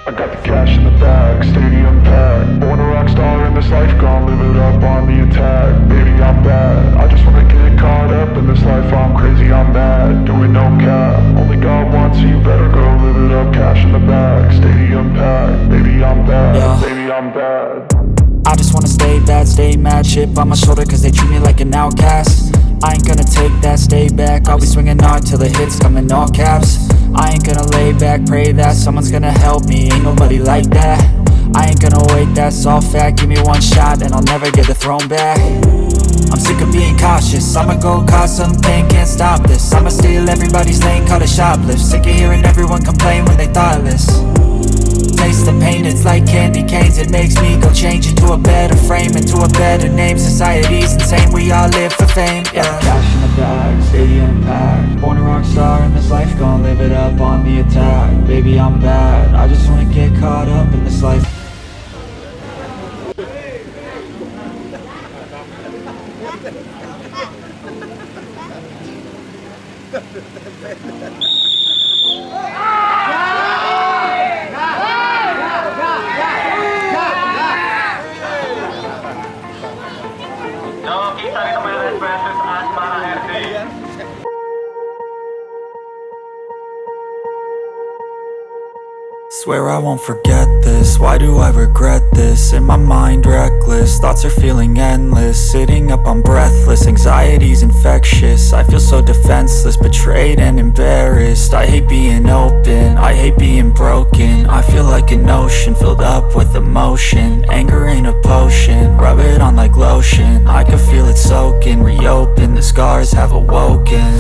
I got the cash in the bag, stadium packed. Born a rock star in this life, gon' live it up on the attack. Baby, I'm bad, I just wanna get caught up in this life. I'm crazy, I'm mad, doing no cap. Only got one, so you better go live it up. Cash in the bag, stadium packed. Baby, I'm bad, yeah. Baby, I'm bad. I just wanna stay bad, stay mad. Chip on my shoulder cause they treat me like an outcast. I ain't gonna take that, stay back. I'll be swinging hard till the hits come in all caps. I ain't gonna lay back, pray that someone's gonna help me. Ain't nobody like that. I ain't gonna wait, that's all fact. Give me one shot and I'll never get the throne back. I'm sick of being cautious, I'ma go cause some pain, can't stop this. I'ma steal everybody's lane, call it shoplift. Sick of hearing everyone complain when they thoughtless. Taste the pain, it's like candy canes. It makes me go change into a better frame, into a better name. Society's insane, we all live for fame, yeah. Cash in the bag, stadium packed. Born a rock star in this life, gon' live it up on the attack. Baby, I'm bad, I just wanna get caught up in this life. Swear I won't forget this, why do I regret this? In my mind reckless, thoughts are feeling endless. Sitting up, I'm breathless, anxiety's infectious. I feel so defenseless, betrayed and embarrassed. I hate being open, I hate being broken. I feel like an ocean filled up with emotion. Anger ain't a potion, rub it on like lotion. I can feel it soaking, reopen, the scars have awoken.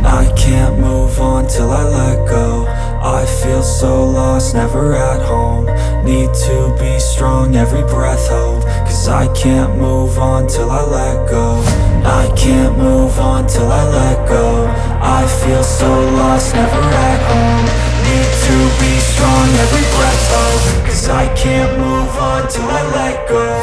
I can't move on till I let go. I feel so lost, never at home. Need to be strong, every breath hold. Cause I can't move on till I let go. I can't move on till I let go. I feel so lost, never at home. Need to be strong, every breath hold. Cause I can't move on till I let go.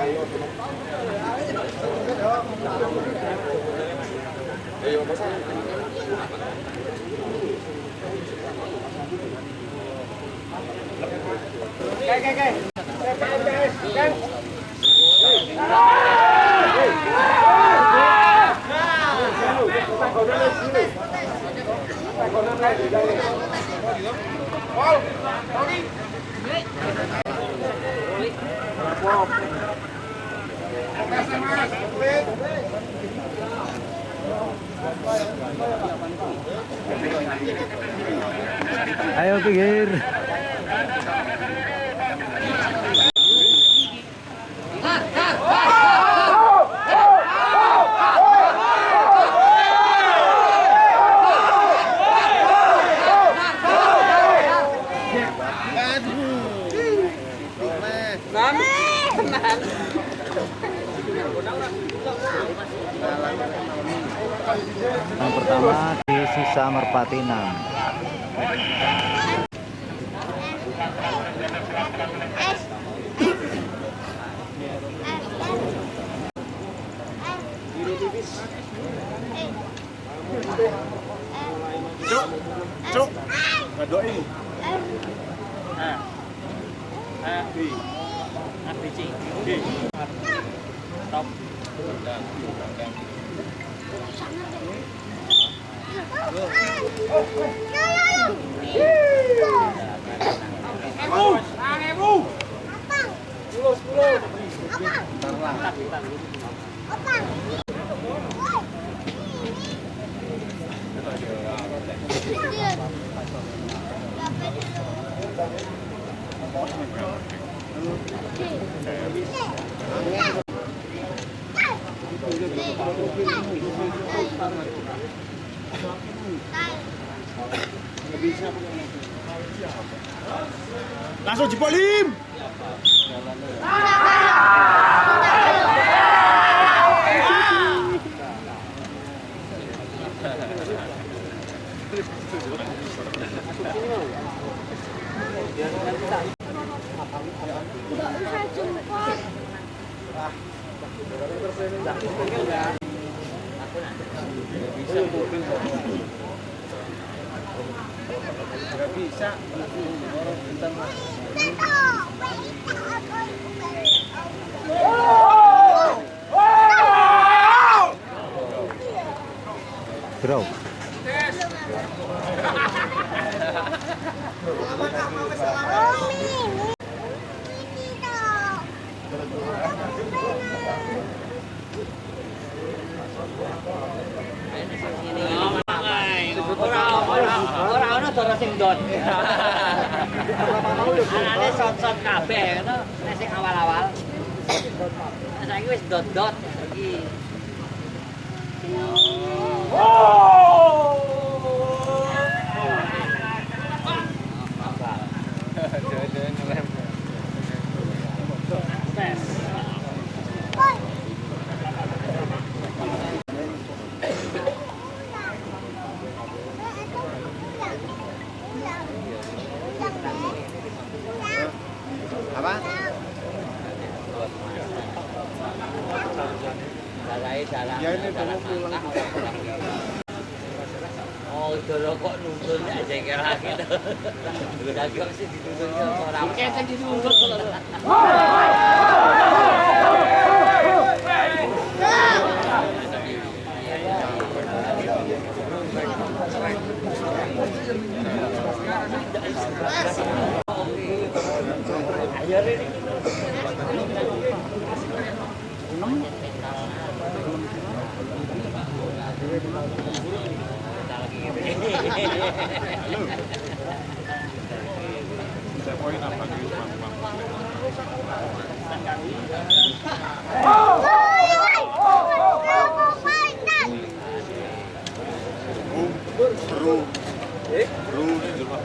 Ayo pinggir. Yang pertama di Sisa Merpati 6. Cuk, ngadoi. Top. Langsung jepolim. Bisa. Bro. Ora ana sing ndon. Anane shot-shot kabeh ngono nek sing awal-awal. Saiki wis dot-dot iki. Apa? Ya ini dulu pulang. Oh, dulu kok nuntun aja kira gitu. Dagang sih dituntun orang. Kita dituntut kalau. Burung. Burung di rumah.